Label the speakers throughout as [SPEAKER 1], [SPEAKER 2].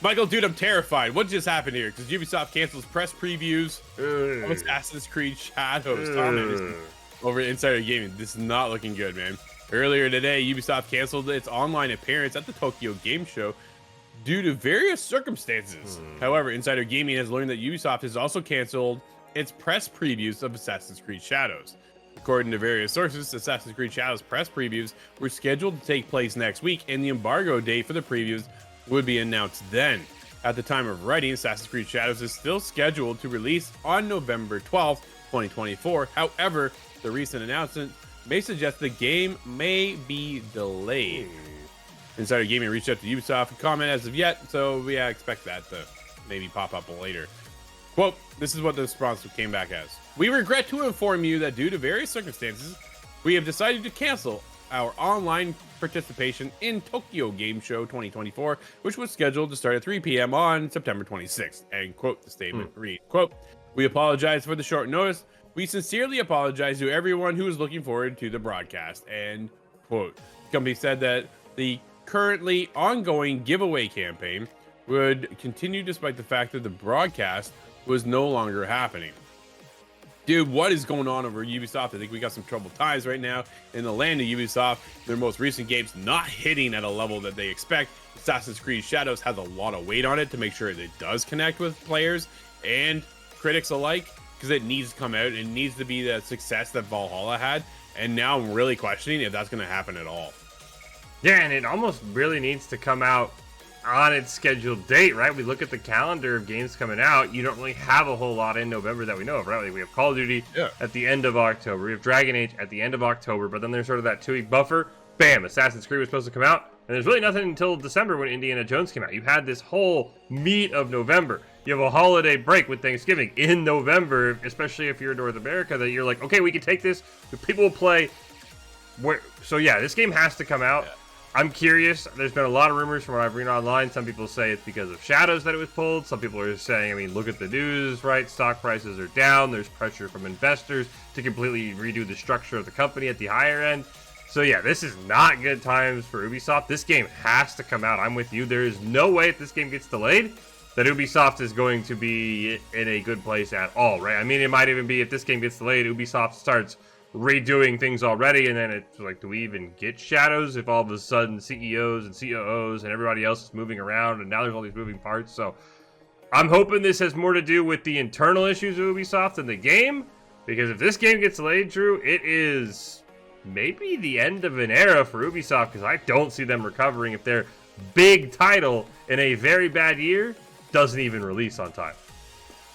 [SPEAKER 1] Michael, dude, I'm terrified. What just happened here? Because Ubisoft cancels press previews of Assassin's Creed Shadows. Tom Anderson over at Insider Gaming. This is not looking good, man. Earlier today, Ubisoft canceled its online appearance at the Tokyo Game Show due to various circumstances. However, Insider Gaming has learned that Ubisoft has also canceled its press previews of Assassin's Creed Shadows. According to various sources, Assassin's Creed Shadows press previews were scheduled to take place next week, and the embargo date for the previews would be announced then. At the time of writing, Assassin's Creed Shadows is still scheduled to release on November 12th, 2024. However, the recent announcement may suggest the game may be delayed. Insider Gaming reached out to Ubisoft for comment as of yet, so we expect that to maybe pop up later. Quote, this is what the response came back as. We regret to inform you that due to various circumstances, we have decided to cancel our online participation in Tokyo Game Show 2024, which was scheduled to start at 3 p.m. on September 26th. And quote, the statement read, quote, we apologize for the short notice. We sincerely apologize to everyone who is looking forward to the broadcast. And quote, the company said that the currently ongoing giveaway campaign would continue despite the fact that the broadcast was no longer happening. Dude, what is going on over Ubisoft? I think we got some troubled times right now in the land of Ubisoft. Their most recent games not hitting at a level that they expect. Assassin's Creed Shadows has a lot of weight on it to make sure it does connect with players and critics alike, because it needs to come out. It needs to be the success that Valhalla had. And now I'm really questioning if that's going to happen at all.
[SPEAKER 2] Yeah, and it almost really needs to come out on its scheduled date, right? We look at the calendar of games coming out. You don't really have a whole lot in November that we know of, right? Like we have Call of Duty at the end of October. We have Dragon Age at the end of October, but then there's sort of that 2-week buffer. Bam, Assassin's Creed was supposed to come out, and there's really nothing until December when Indiana Jones came out. You had this whole meat of November. You have a holiday break with Thanksgiving in November, especially if you're in North America, that you're like, okay, we can take this. People will play. So yeah, this game has to come out. I'm curious. There's been a lot of rumors from what I've read online. Some people say it's because of Shadows that it was pulled. Some people are saying, I mean, look at the news, right? Stock prices are down. There's pressure from investors to completely redo the structure of the company at the higher end. So yeah, this is not good times for Ubisoft. This game has to come out. I'm with you. There is no way if this game gets delayed that Ubisoft is going to be in a good place at all, right? I mean, it might even be if this game gets delayed, Ubisoft starts redoing things already, and then it's like, do we even get Shadows if all of a sudden CEOs and COOs and everybody else is moving around, and now there's all these moving parts? So I'm hoping this has more to do with the internal issues of Ubisoft than the game, because if this game gets delayed, Drew, it is maybe the end of an era for Ubisoft, because I don't see them recovering if their big title in a very bad year doesn't even release on time.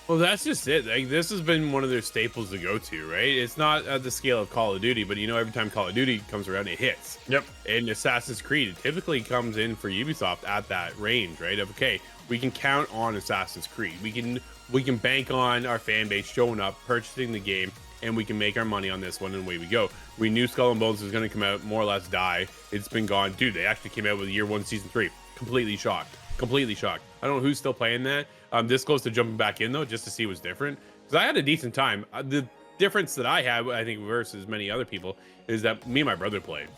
[SPEAKER 1] Well, that's just it. Like, this has been one of their staples to go to, right? It's not at the scale of Call of Duty, but every time Call of Duty comes around, it hits.
[SPEAKER 2] Yep.
[SPEAKER 1] And Assassin's Creed, it typically comes in for Ubisoft at that range, right? Of, okay, we can count on Assassin's Creed. We can bank on our fan base showing up, purchasing the game, and we can make our money on this one, and away we go. We knew Skull and Bones was going to come out, more or less die. It's been gone. Dude, they actually came out with Year 1 Season 3. Completely shocked. Completely shocked. I don't know who's still playing that. This close to jumping back in, though, just to see what's different. Because I had a decent time. The difference that I had, I think, versus many other people, is that me and my brother played.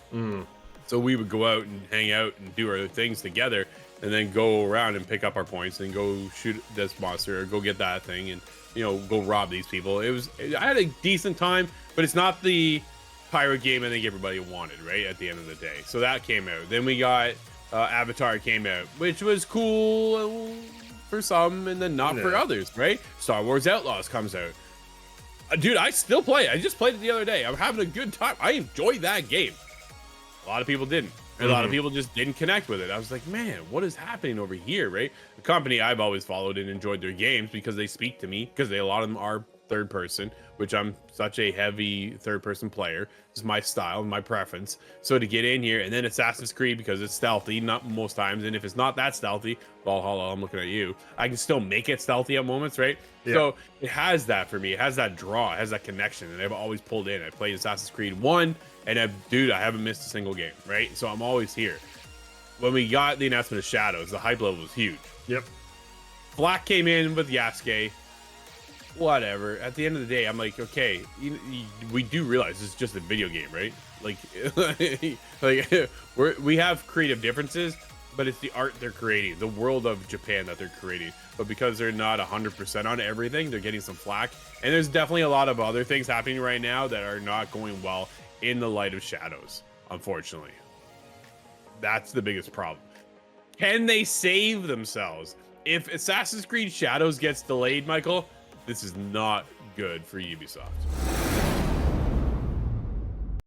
[SPEAKER 1] So we would go out and hang out and do our things together, and then go around and pick up our points and go shoot this monster or go get that thing and, go rob these people. I had a decent time, but it's not the pirate game I think everybody wanted, right? At the end of the day. So that came out. Then we got Avatar came out, which was cool for some and then not for others, right? Star Wars Outlaws comes out. Dude, I still play. I just played it the other day. I'm having a good time. I enjoyed that game. A lot of people didn't. A lot of people just didn't connect with it. I was like, man, what is happening over here, right? The company I've always followed and enjoyed their games because they speak to me, because a lot of them are third person, which I'm such a heavy third person player. It's my style and my preference. So to get in here, and then Assassin's Creed because it's stealthy, not most times, and if it's not that stealthy, Valhalla, I'm looking at you, I can still make it stealthy at moments, right? Yeah. So it has that for me. It has that draw, it has that connection, and I've always pulled in. I played Assassin's Creed 1, and I haven't missed a single game, right? So I'm always here. When we got the announcement of Shadows, the hype level was huge.
[SPEAKER 2] Yep.
[SPEAKER 1] Black came in with Yasuke. Whatever. At the end of the day, I'm like, okay, we do realize this is just a video game, right? Like, we have creative differences, but it's the art they're creating, the world of Japan that they're creating. But because they're not 100% on everything, they're getting some flack. And there's definitely a lot of other things happening right now that are not going well in the light of Shadows, unfortunately. That's the biggest problem. Can they save themselves? If Assassin's Creed Shadows gets delayed, Michael, this is not good for Ubisoft.